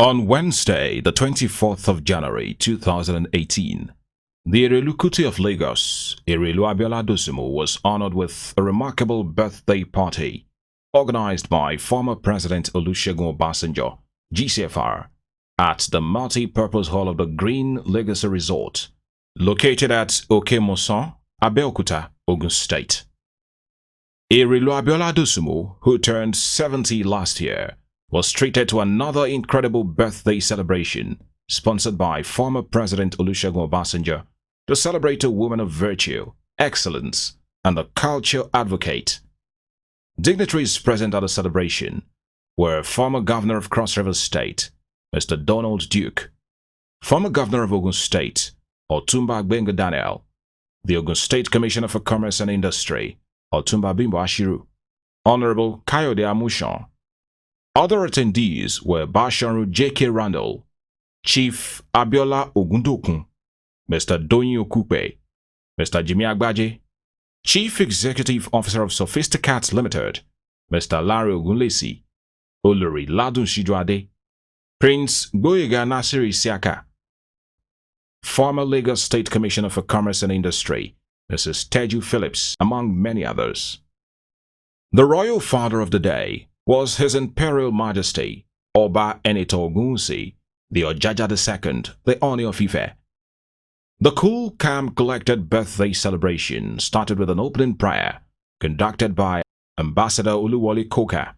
On Wednesday, the 24th of January 2018, the Erelu of Lagos, Erelu Abiola Dosumu, was honored with a remarkable birthday party organized by former President Olusegun Obasanjo, GCFR, at the multi-purpose hall of the Green Legacy Resort, located at Okemosan, Abeokuta, Ogun State. Erelu Abiola Dosumu, who turned 70 last year, was treated to another incredible birthday celebration sponsored by former President Olusegun Obasanjo to celebrate a woman of virtue, excellence, and a culture advocate. Dignitaries present at the celebration were former Governor of Cross River State, Mr. Donald Duke, former Governor of Ogun State, Otumba Gbenga Daniel, the Ogun State Commissioner for Commerce and Industry, Otumba Bimbo Ashiru, Honorable Kayode Amushan. Other attendees were Basharu J.K. Randall, Chief Abiola Ogundokun, Mr. Doyin Okupe, Mr. Jimmy Agbaje, Chief Executive Officer of Sophisticats Limited, Mr. Larry Ogunlesi, Olori Ladun Shijuade, Prince Gboyega Nasiri Siaka, former Lagos State Commissioner for Commerce and Industry, Mrs. Teju Phillips, among many others. The royal father of the day was His Imperial Majesty, Oba Enito Ogunsi, the Ojaja II, the Oni of Ife. The cool, calm, collected birthday celebration started with an opening prayer conducted by Ambassador Oluwole Koka.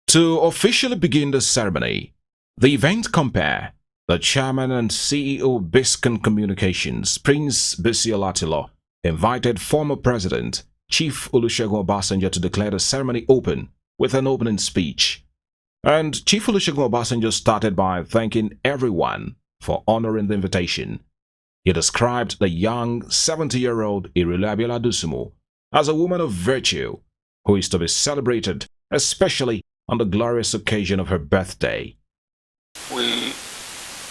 To officially begin the ceremony, the event compare, the Chairman and CEO Biscon Communications, Prince Bisi Olatilo, invited former President Chief Olusegun Obasanjo to declare the ceremony open with an opening speech. And Chief Olusegun Obasanjo started by thanking everyone for honoring the invitation. He described the young 70-year-old Erelu Abiola Dosumu as a woman of virtue who is to be celebrated, especially on the glorious occasion of her birthday. We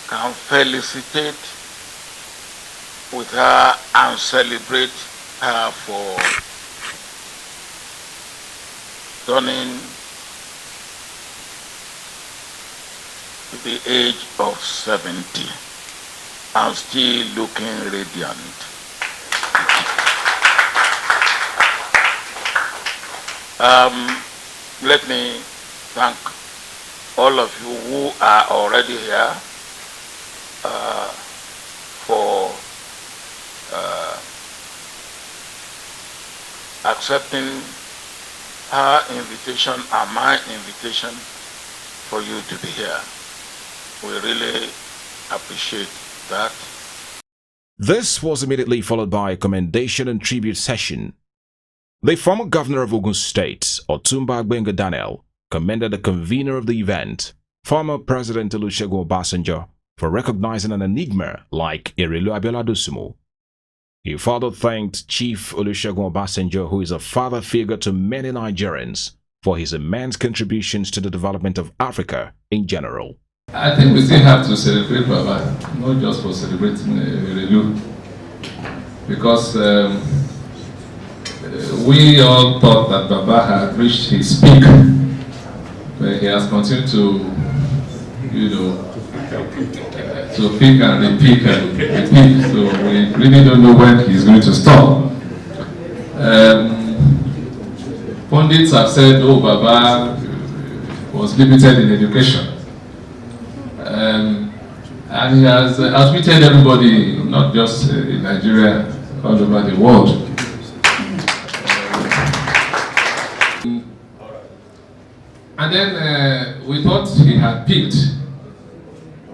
can felicitate with her and celebrate her for turning to the age of 70 and still looking radiant. Let me thank all of you who are already here for accepting her invitation and my invitation for you to be here. We really appreciate that. This was immediately followed by a commendation and tribute session. The former Governor of Ogun State, Otumba Gbenga Daniel, commended the convener of the event, former President Olusegun Obasanjo, for recognizing an enigma like Erelu Abiola Dosumu. He further thanked Chief Olusegun Obasanjo, who is a father figure to many Nigerians, for his immense contributions to the development of Africa in general. I think we still have to celebrate Baba, not just for celebrating Erelu, because we all thought that Baba had reached his peak, but he has continued to, to peak and repeat and repeat. So we really don't know when he's going to stop. Pundits have said, oh, Baba was limited in education. And he has admitted everybody, not just in Nigeria, all over the world. And then we thought he had peaked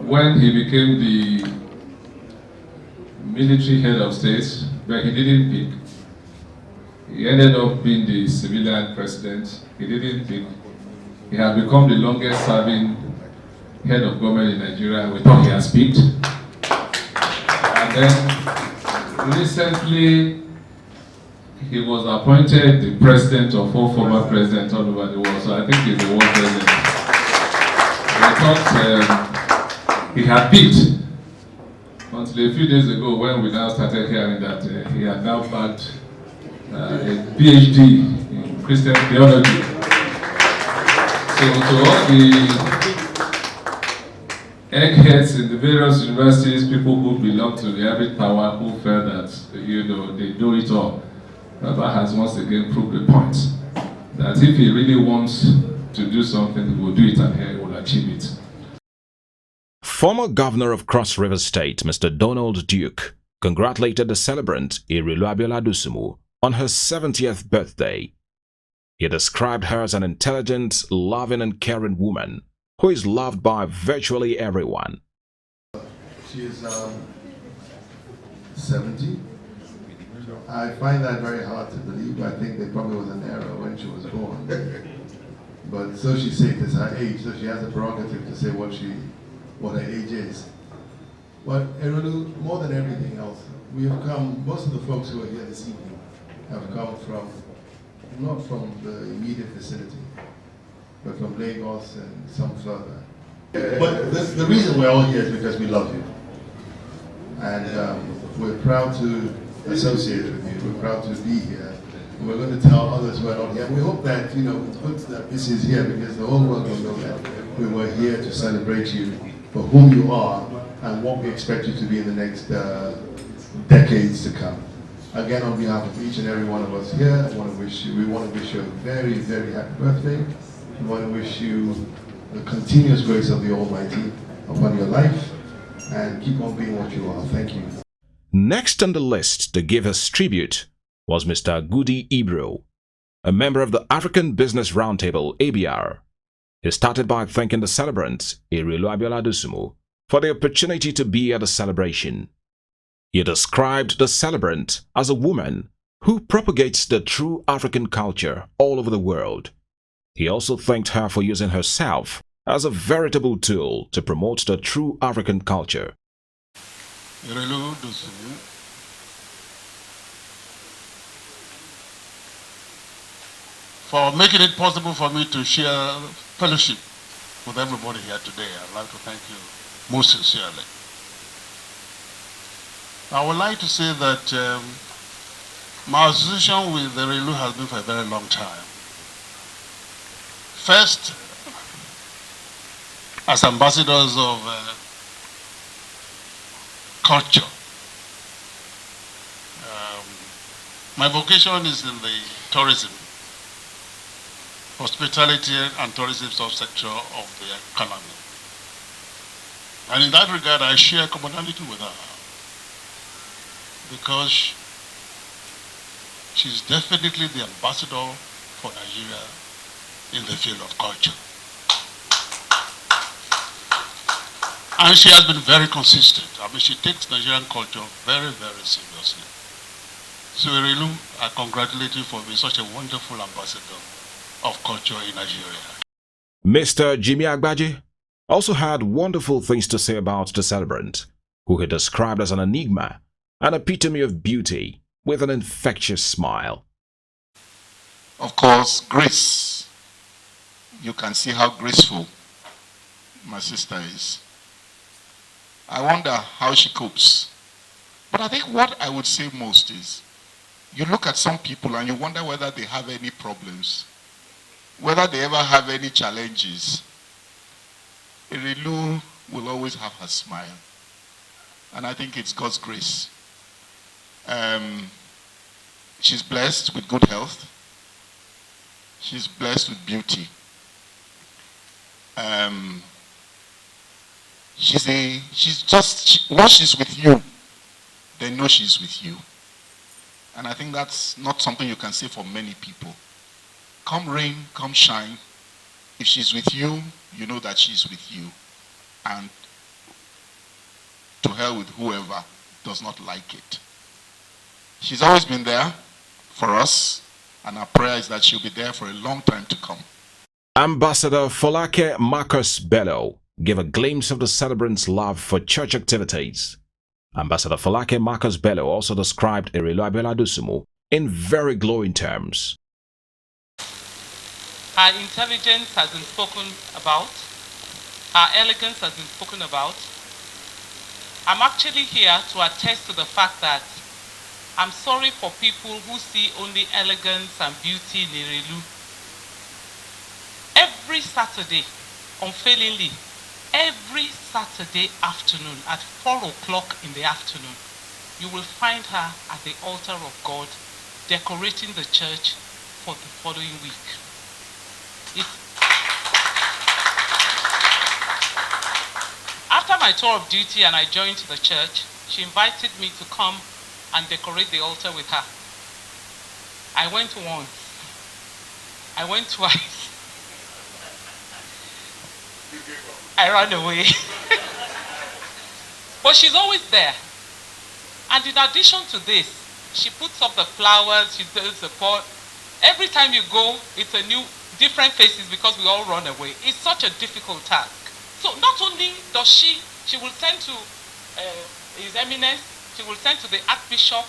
when he became the military head of state, but he didn't peak. He ended up being the civilian president. He didn't peak. He had become the longest serving head of government in Nigeria. We thought he has peaked. And then recently he was appointed the president of all former presidents all over the world. So I think he's the world president. We thought he had peaked until a few days ago when we now started hearing that he had now bagged a PhD in Christian theology. So to all the eggheads in the various universities, people who belong to the average power, who felt that, you know, they do it all. Baba has once again proved the point that if he really wants to do something, he will do it and he will achieve it. Former Governor of Cross River State, Mr. Donald Duke, congratulated the celebrant, Erelu Abiola Dosumu, on her 70th birthday. He described her as an intelligent, loving and caring woman who is loved by virtually everyone. She is 70. I find that very hard to believe. I think there probably was an error when she was born. But so she said it's her age, so she has a prerogative to say what her age is. But Erelu, more than everything else, we have come, most of the folks who are here this evening have come from, not from the immediate vicinity, but from Lagos and some further. But the reason we're all here is because we love you. And we're proud to associate with you. We're proud to be here. And we're going to tell others who are not here. We hope that, you know, it's good that this is here because the whole world will know that we were here to celebrate you for who you are and what we expect you to be in the next decades to come. Again, on behalf of each and every one of us here, we want to wish you a very, very happy birthday. We want to wish you the continuous grace of the Almighty upon your life and keep on being what you are. Thank you. Next on the list to give his tribute was Mr. Gudi Ibro, a member of the African Business Roundtable, ABR. He started by thanking the celebrant, Erelu Abiola Dosumu, for the opportunity to be at the celebration. He described the celebrant as a woman who propagates the true African culture all over the world. He also thanked her for using herself as a veritable tool to promote the true African culture. Erelu Dosumu, for making it possible for me to share fellowship with everybody here today. I'd like to thank you most sincerely. I would like to say that my association with Erelu has been for a very long time. First, as ambassadors of culture. My vocation is in the tourism, hospitality and tourism subsector of the economy. And in that regard, I share commonality with her because she's definitely the ambassador for Nigeria in the field of culture. And she has been very consistent. I mean, she takes Nigerian culture very, very seriously. So Erelu, I congratulate you for being such a wonderful ambassador of culture in Nigeria. Mr. Jimmy Agbaje also had wonderful things to say about the celebrant, who he described as an enigma, an epitome of beauty with an infectious smile. Of course, grace. You can see how graceful my sister is. I wonder how she copes. But I think what I would say most is, you look at some people and you wonder whether they have any problems, whether they ever have any challenges. Erelu will always have her smile. And I think it's God's grace. She's blessed with good health. She's blessed with beauty. Once she's with you, they know she's with you. And I think that's not something you can say for many people. Come rain, come shine. If she's with you, you know that she's with you. And to hell with whoever does not like it. She's always been there for us, and our prayer is that she'll be there for a long time to come. Ambassador Folake Marcus Bello gave a glimpse of the celebrant's love for church activities. Ambassador Folake Marcus Bello also described Erelu Abiola Dosumu in very glowing terms. Her intelligence has been spoken about. Her elegance has been spoken about. I'm actually here to attest to the fact that I'm sorry for people who see only elegance and beauty in Erelu. Every Saturday, unfailingly, Every Saturday afternoon at 4 o'clock in the afternoon, you will find her at the altar of God decorating the church for the following week. After my tour of duty and I joined the church, she invited me to come and decorate the altar with her. I went once. I went twice. I ran away. But she's always there. And in addition to this, she puts up the flowers, she does the pot. Every time you go, it's a new, different faces because we all run away. It's such a difficult task. So not only does she will send to His Eminence, she will send to the Archbishop.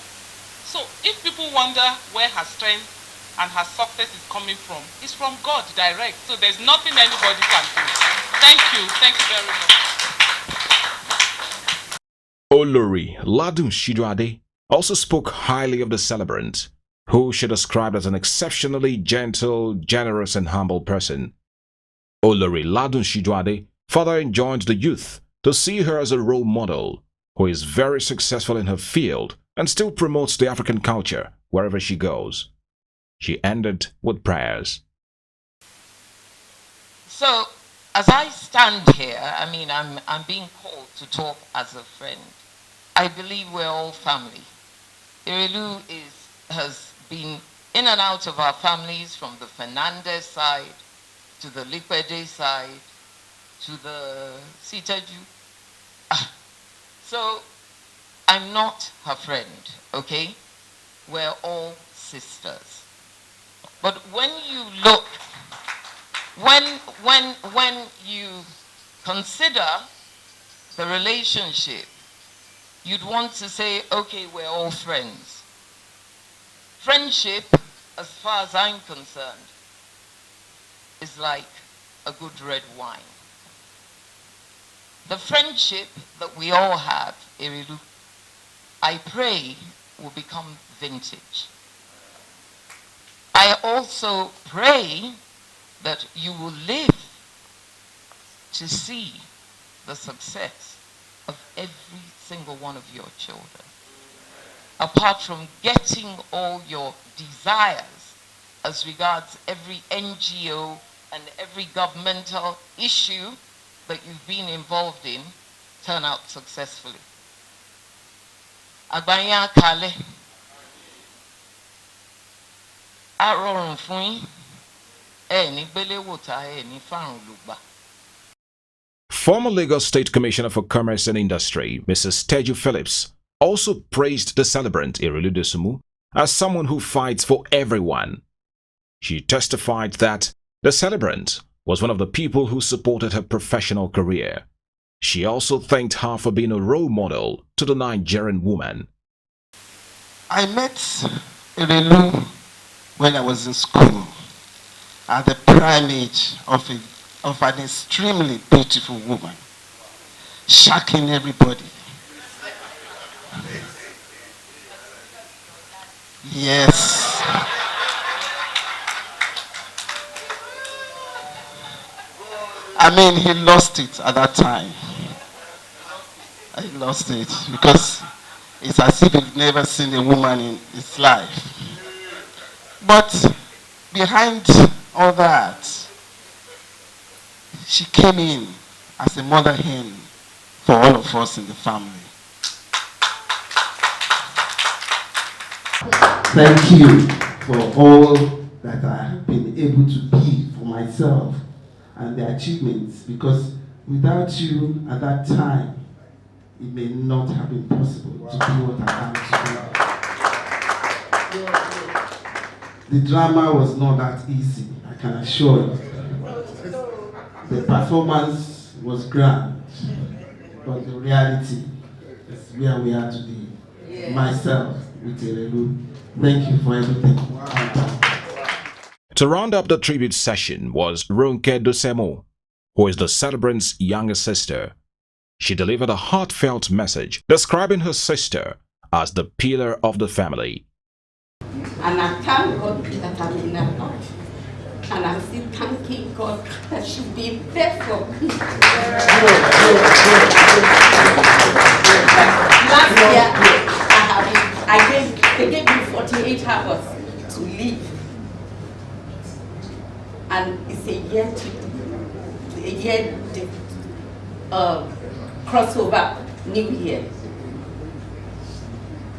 So if people wonder where her strength and her success is coming from, it's from God direct. So there's nothing anybody can do. Thank you very much. Olori Ladun Shijuade also spoke highly of the celebrant, who she described as an exceptionally gentle, generous and humble person. Olori Ladun Shijuade further enjoined the youth to see her as a role model, who is very successful in her field and still promotes the African culture wherever she goes. She ended with prayers. So, as I stand here, I mean, I'm being called to talk as a friend. I believe we're all family. Erelu has been in and out of our families, from the Fernandez side to the Likwede side to the Sitaju. So I'm not her friend, okay? We're all sisters. But when you look, when you consider the relationship, you'd want to say, okay, we're all friends. Friendship, as far as I'm concerned, is like a good red wine. The friendship that we all have, Erelu, I pray will become vintage. I also pray that you will live to see the success of every single one of your children. Apart from getting all your desires as regards every NGO and every governmental issue that you've been involved in turn out successfully. Agbanya kale arorun fún yín ẹ ní gbéléwò tá ẹ ní fàrùn lùgbà. Former Lagos State Commissioner for Commerce and Industry, Mrs. Teju Phillips, also praised the celebrant Erelu Dosumu as someone who fights for everyone. She testified that the celebrant was one of the people who supported her professional career. She also thanked her for being a role model to the Nigerian woman. I met Erelu when I was in school at the prime age of an extremely beautiful woman, shocking everybody. Yes. I mean, he lost it at that time. He lost it because it's as if he'd never seen a woman in his life. But behind all that, she came in as a mother hen for all of us in the family. Thank you for all that I have been able to be for myself and the achievements, because without you at that time, it may not have been possible to do what I am today. The drama was not that easy, I can assure you. The performance was grand, but the reality is where we are today. Yeah. Myself, with Erelu, thank you for everything. To round up the tribute session was Ronke Dosumu, who is the celebrant's younger sister. She delivered a heartfelt message describing her sister as the pillar of the family. And I thank God that I'm in a lot. And I'm still thanking God that she's been there for me. Last year, they gave me 48 hours to leave. And it's a year crossover New Year.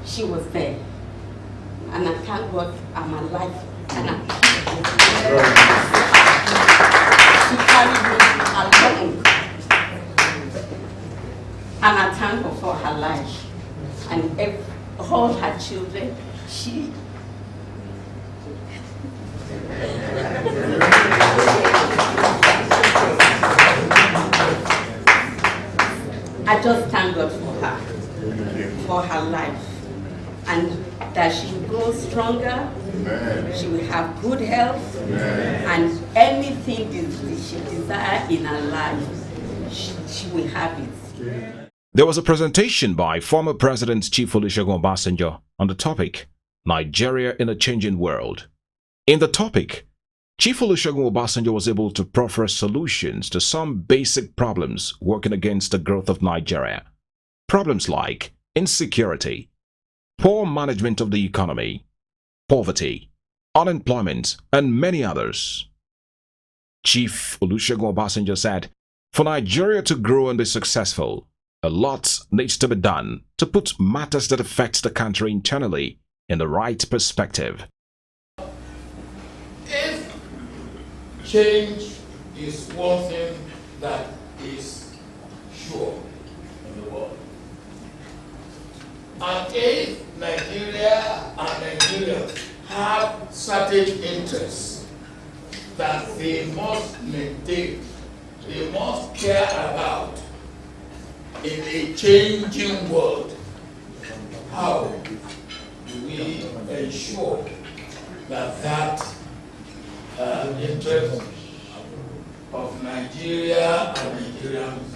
She was there. And I thank God I'm alive. And I'm she carried me along. And I thank her for her life. And all her children, she I just thank God for her life, and that she will grow stronger. Amen. She will have good health. Amen. And anything she desires in her life, she will have it. There was a presentation by former President Chief Olusegun Obasanjo on the topic, Nigeria in a Changing World. In the topic, Chief Olusegun Obasanjo was able to proffer solutions to some basic problems working against the growth of Nigeria. Problems like insecurity, poor management of the economy, poverty, unemployment, and many others. Chief Olusegun Obasanjo said, for Nigeria to grow and be successful, a lot needs to be done to put matters that affect the country internally in the right perspective. If change is one thing that is sure in the world, and if Nigeria and Nigerians have certain interests that they must maintain, they must care about in a changing world, how do we ensure that interest of Nigeria and Nigerians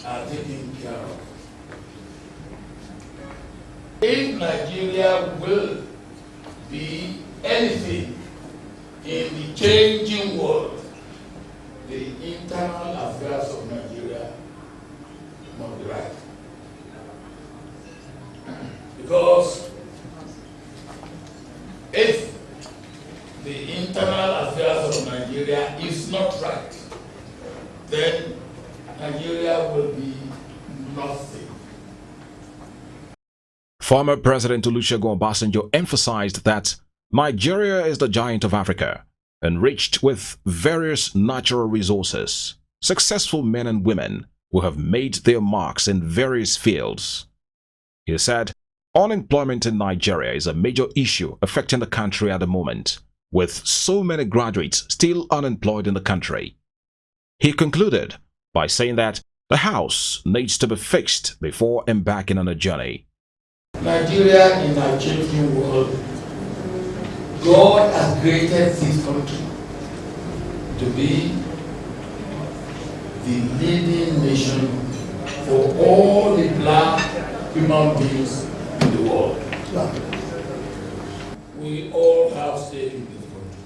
are taken care of? If Nigeria will be anything in the changing world, the internal affairs of Nigeria must be right. Because if the internal affairs of Nigeria is not right, then Nigeria will be nothing. Former President Olusegun Obasanjo emphasized that Nigeria is the giant of Africa, enriched with various natural resources, successful men and women who have made their marks in various fields. He said, unemployment in Nigeria is a major issue affecting the country at the moment, with so many graduates still unemployed in the country. He concluded by saying that the house needs to be fixed before embarking on a journey. Nigeria in a changing world, God has created this country to be the leading nation for all the black human beings in the world. We all have stake in this country.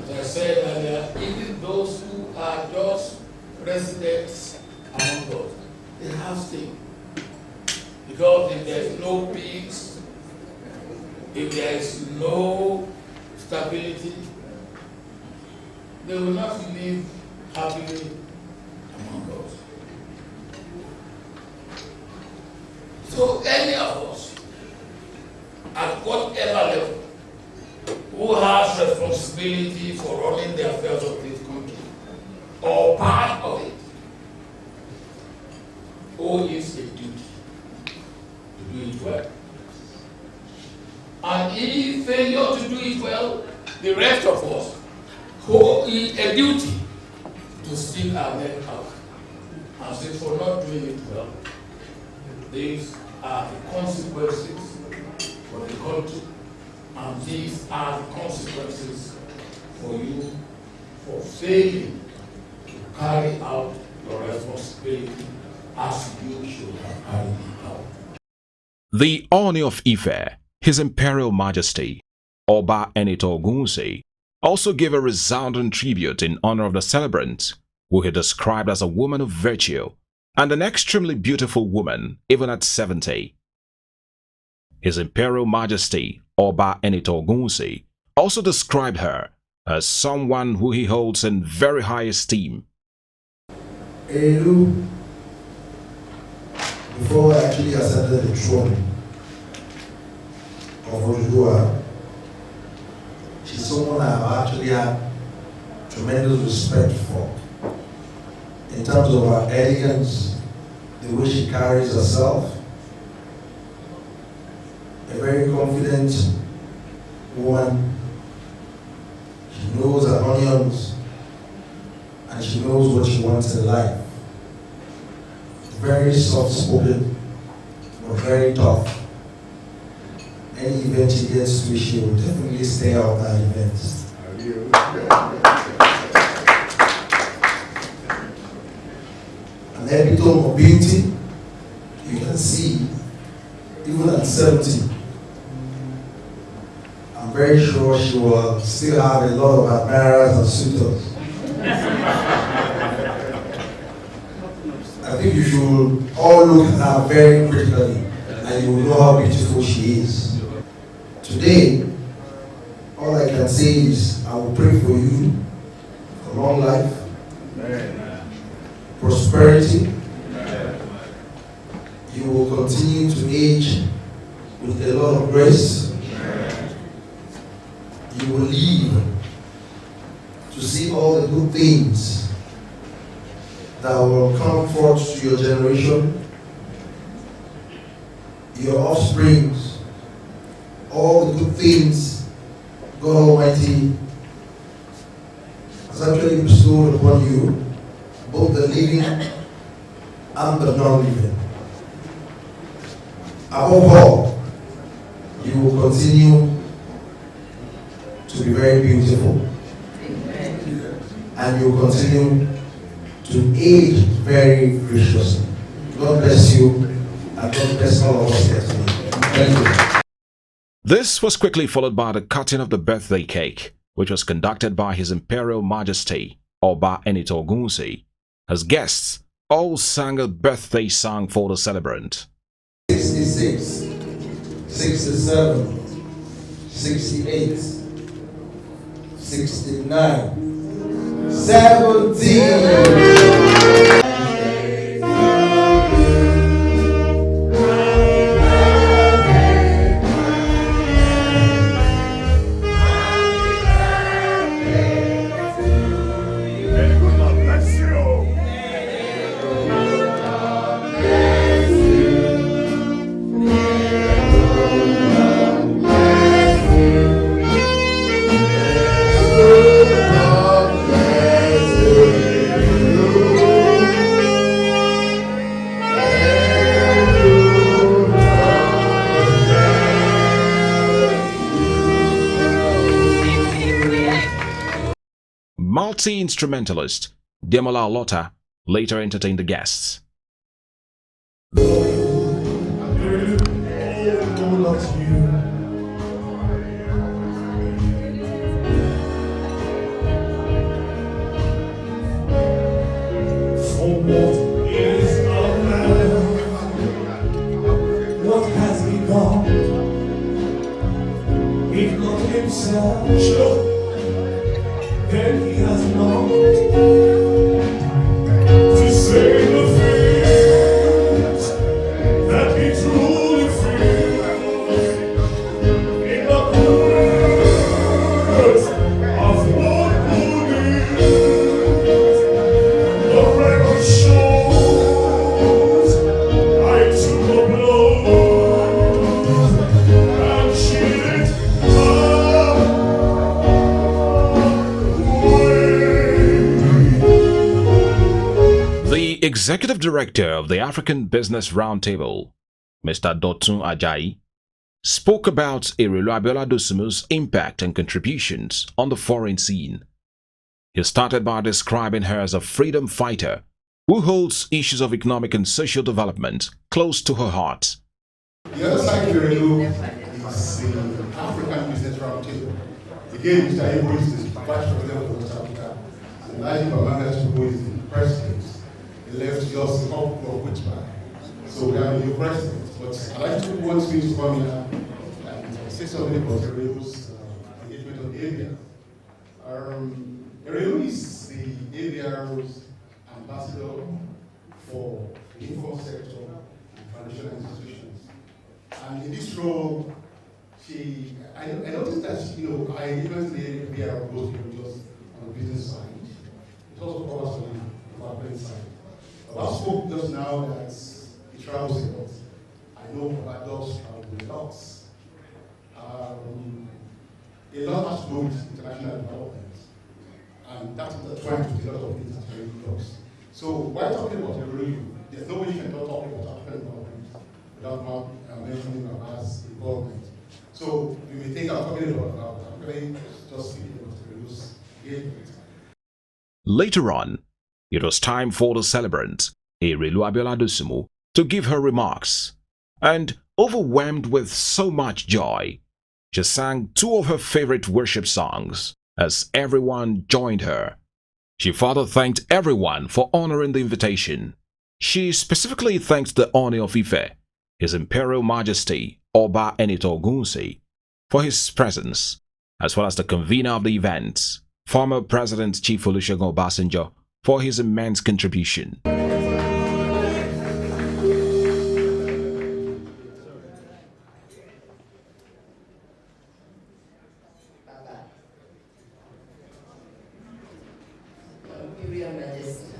As I said earlier, even those who are just residents among us, they have stake. Because if there is no peace, if there is no stability, they will not live happily among us. So any of us, at whatever level, who has responsibility for running the affairs of this country, or part of it, owes a duty to do it well. And if failure to do it well, the rest of us owe it a duty to stick our neck out and say, for not doing it well, these are the consequences for the country, and these are the consequences for you for failing to carry out your responsibility as you should have carried it out. The Oni of Ife His Imperial Majesty, Oba Enito Ogunwusi, also gave a resounding tribute in honor of the celebrant, who he described as a woman of virtue and an extremely beautiful woman even at 70. His Imperial Majesty, Oba Enito Ogunwusi, also described her as someone who he holds in very high esteem. Erelu, before I actually ascended the throne of Oduduwa, she's someone I have actually had tremendous respect for. In terms of her elegance, the way she carries herself, a very confident woman. She knows her onions and she knows what she wants in life. Very soft-spoken, but very tough. Any event she gets to, she will definitely stay out that event. An epitome of beauty, you can see, even at 70. I'm very sure she will still have a lot of admirers and suitors. I think you should all look at her very critically and you will know how beautiful she is. Today, all I can say is I will pray for you for long life, prosperity. You will continue to age with a lot of grace. You will live to see all the good things that will come forth to your generation, your offsprings, all the good things God Almighty has actually bestowed upon you, both the living and the non-living. Above all, you will continue to be very beautiful. Amen. And you will continue to age very graciously. God bless you, and God bless all of us here today. Thank you. This was quickly followed by the cutting of the birthday cake, which was conducted by His Imperial Majesty, Oba Enito Ogunwusi. As guests, all sang a birthday song for the celebrant. 66, 67, 68, 69, 70. Multi-instrumentalist Demola Alota later entertained the guests. What has he done? If not himself, sure. Then he has known to say the things that he truly feels in the words of one who lives. The record shows I took a blow and shielded The Executive Director of the African Business Roundtable, Mr. Dotun spoke about Erelu Abiola Dosumu's impact and contributions on the foreign scene. He started by describing her as a freedom fighter who holds issues of economic and social development close to her heart. The other side of Erelu is the African Business Roundtable. Again, Mr. Ebo is the Vice President of West Africa, and Elijah Babangida who is the President. He left just a couple of weeks back. So we have a new President. But I'd like to want me to come here and say something about Erelu's engagement on area. Erelu is the area's ambassador for the informal sector and financial institutions. And in this role, I noticed that, I even the area goes just on the business side. It also covers on the corporate side. I spoke just now that he travels a lot. I know about dogs travel a lot. A lot has to do with international development. And that's the point to a lot of things that Erelu does. So while talking about Erelu, there's no way you can talk about African development without not mentioning Baba's involvement. So you may think I'm talking about African, just speaking about Erelu's engagement. Later on, it was time for the celebrant, Erelu Abiola Dosumu, to give her remarks. And overwhelmed with so much joy, she sang two of her favorite worship songs as everyone joined her. She further thanked everyone for honoring the invitation. She specifically thanked the Oni of Ife, His Imperial Majesty Oba Enito Ogunsi, for his presence, as well as the convener of the event, former President Chief Olusegun Obasanjo, for his immense contribution. Imperial Majesty,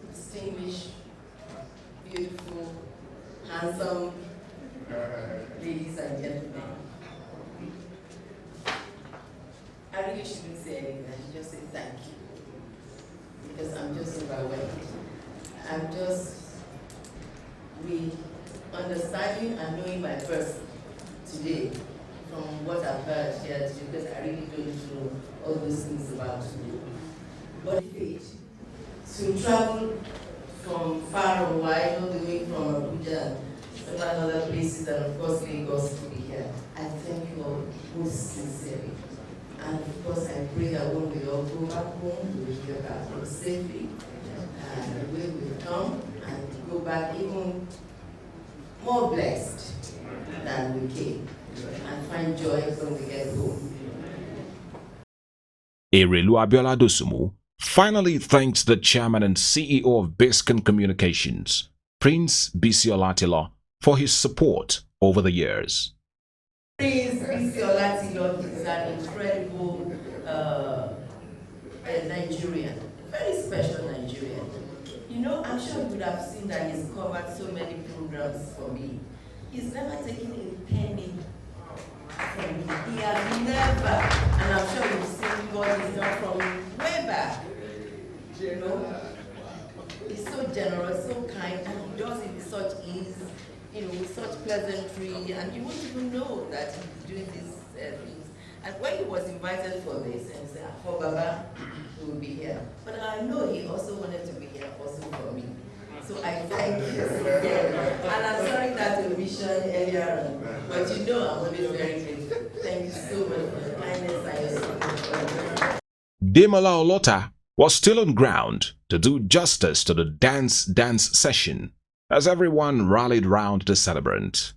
distinguished, beautiful, handsome ladies and gentlemen. I really shouldn't say anything, I should just say thank you. Because I'm just overwhelmed. I'm just understanding and knowing my person today from what I've heard here today, because I really don't know all those things about you. But to travel from far and wide, all the way from Abuja and other places, and of course Lagos to be here, I thank you all most sincerely. And of course I pray that when we all go back home, we will get back home safely, and we will come and go back even more blessed than we came, and find joy when we get home. Erelu Abiola Dosumu finally thanked the chairman and CEO of Biscayne Communications, Prince Bisi Olatilo, for his support over the years. Prince Bisi Olatilo is an incredible Nigerian, very special Nigerian. I'm sure you would have seen that he's covered so many programs for me. He's never taken a penny from me. He has never, and I'm sure you've seen what he's done from way back. He's so generous, so kind, and he does it with such ease, with such pleasantry, and you won't even know that he's doing these things. And when he was invited for this, and he said, for Baba, he will be here. But I know he also wanted to be here also for me. So I thank you. And I'm sorry that we mentioned earlier on, but I'm always very grateful. Thank you so much for your kindness and your support. Demola Olota was still on ground to do justice to the dance session as everyone rallied round the celebrant.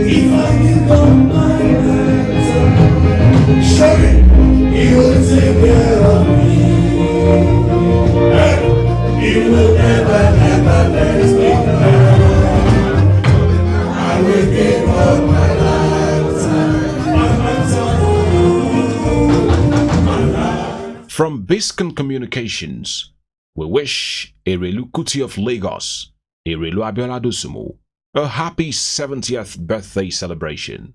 If I From Biscon Communications, we wish Erelu Kuti of Lagos, Erelu Abiola Dosumu, a happy 70th birthday celebration.